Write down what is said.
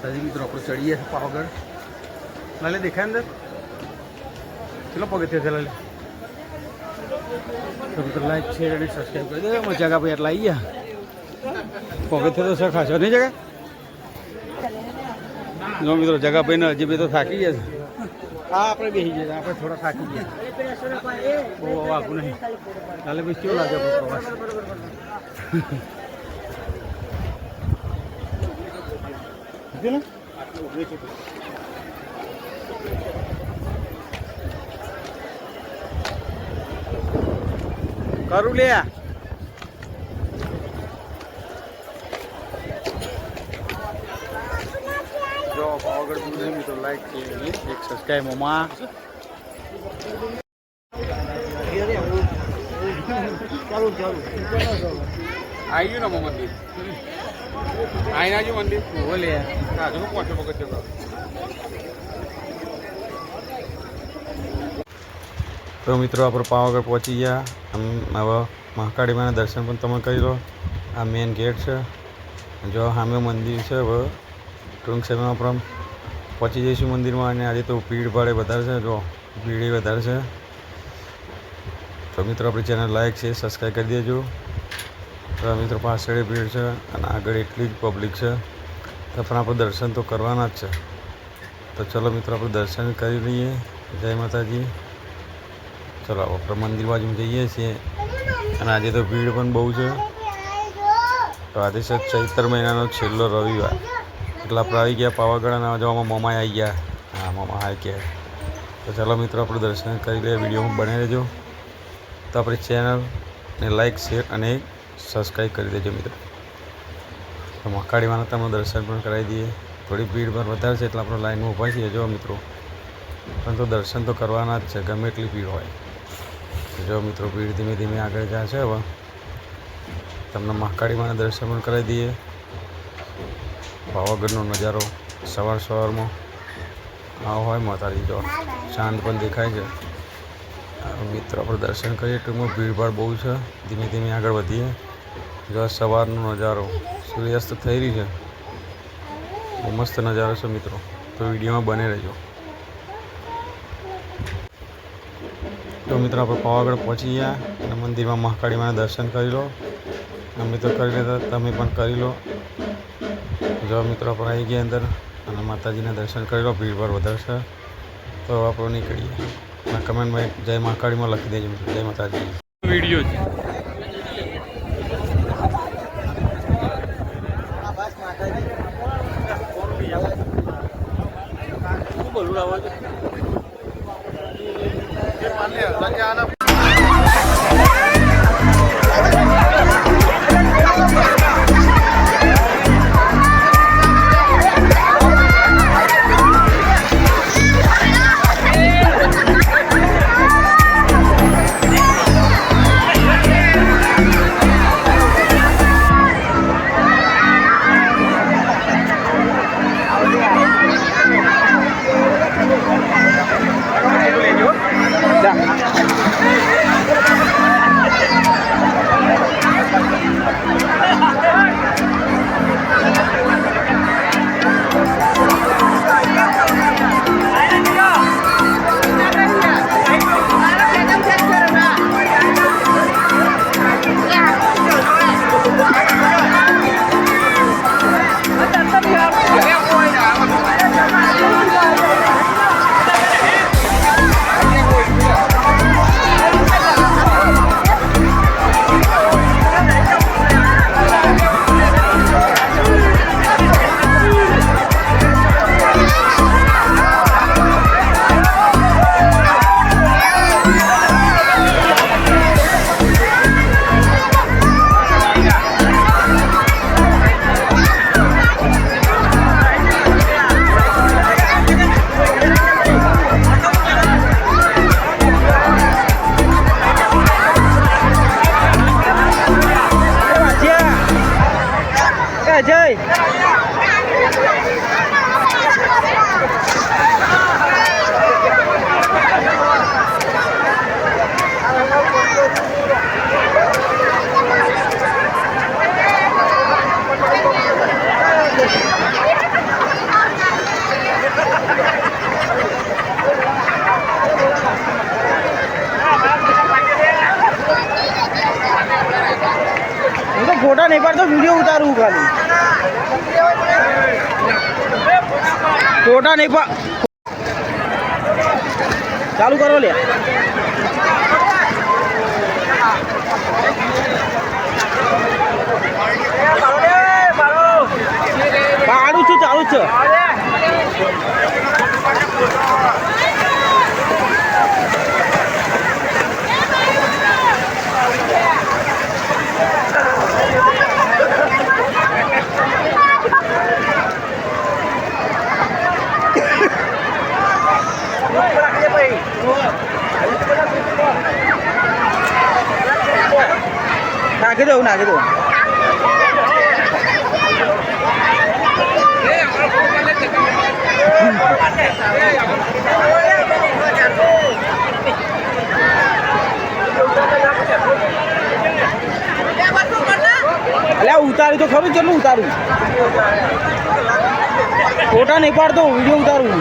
માતાજી મિત્રો આપણે ચડીએ છીએ પાવાગઢ. લાલે દેખાય અંદર ચલો પગથિયે છે લાલે. તો મિત્રો લાઈક શેર અને સબસ્ક્રાઈબ કરી દે. જગા ભાઈ એટલા આવી ગયા. પગથિયે તો સર ખાશો નહીં જગા. જો મિત્રો જગા ભાઈને હજી બે તો થાકી ગયા છે. હા આપણે બેસી ગયા આપણે થોડા થાકી ગયા. બહુ વાગું નહીં. લાલે ભાઈ કેવું લાગે પ્રવાસ? કરું લે જો પાવાગઢ મંદિર મિત્રો લાઈક એક સબસ્ક્રાઈબ મોમાં ચાલુ આવી ગયું ને મંદિર આઈના જ મંદિર બોલે રાજુ પહોંચો પગથિયે. તો મિત્રો આપણે પાવાગઢ પહોંચી ગયા. હવે મહાકાળી માના દર્શન પણ તમે કરી લો. આ મેઇન ગેટ છે. જો સામે મંદિર છે. હવે ટૂંક સમયમાં આપણે પહોંચી જઈશું મંદિરમાં. અને આજે તો ભીડ ભાડે વધારે છે. જો ભીડ વધારે છે. તો મિત્રો આપણી ચેનલ લાઈક છે સબસ્ક્રાઈબ કરી દેજો. તો મિત્રો પાછળ ભીડ છે અને આગળ એટલી જ પબ્લિક છે. તો પણ આપણે દર્શન તો કરવાના જ છે. તો ચલો મિત્રો આપણે દર્શન કરી લઈએ. જય માતાજી. ચલો આપણે મંદિર બાજુ જઈએ છીએ. અને આજે તો ભીડ પણ બહુ છે. તો આજે છે ચૈત્ર મહિનાનો છેલ્લો રવિવાર. એટલે આપણે આવી ગયા પાવાગઢ. અને જવામાં મમાઈ આવી ગયા. હા મમા આવી ગયા. તો ચાલો મિત્રો આપણે દર્શન કરી લઈએ. વિડીયોમાં બને રહેજો. તો આપણી ચેનલને લાઈક શેર અને સબસ્ક્રાઈબ કરી દેજો મિત્રો. તો મહાકાળી માના તમને દર્શન પણ કરાવી દઈએ. થોડી ભીડ પણ વધારે છે એટલે આપણે લાઈનમાં ઊભા છીએ જો મિત્રો. પણ તો દર્શન તો કરવાના જ છે ગમે એટલી ભીડ હોય. જો મિત્રો ભીડ ધીમે ધીમે આગળ જાય છે. હવે તમને મહાકાળી માના દર્શન પણ કરાવી દઈએ. પાવાગઢનો નજારો સવારમાં આવો હોય માતાજી. જો ચાંદ પણ દેખાય છે. મિત્રો આપણે દર્શન કરીએ. ટૂંકમાં ભીડભાડ બહુ છે. ધીમે ધીમે આગળ વધીએ. જો સવારનો નજારો સૂર્યાસ્ત થઈ રહી છે. બહુ મસ્ત નજારો છે મિત્રો. તો વિડીયોમાં બને રહેજો. તો મિત્રો આપણે પાવાગઢ પહોંચી ગયા. અને મંદિરમાં મહાકાળી માના દર્શન કરી લો. અમે તો કરી લેતા તમે પણ કરી લો. જો મિત્રો આપણે આવી ગયા અંદર અને માતાજીના દર્શન કરી લો. ભીડભાડ વધારે છે. તો આપણે નીકળીએ. અને કમેન્ટમાં જય મહાકાળીમાં લખી દેજો મિત્રો. જય માતાજી. વિડીયો છે બોલું આવો છો હું તો ફોટા નહીં પાડતો, વિડીયો ઉતારું ખાલી. ફોટા નહીં ચાલુ કરો લે. પાડું છું, ચાલુ છે. નાખી દઉં, નાખી દઉં. અલ્યા ઉતારી તો ખરું, કેટલું ઉતારું? ફોટા નહીં પાડતો, વિડીયો ઉતારું.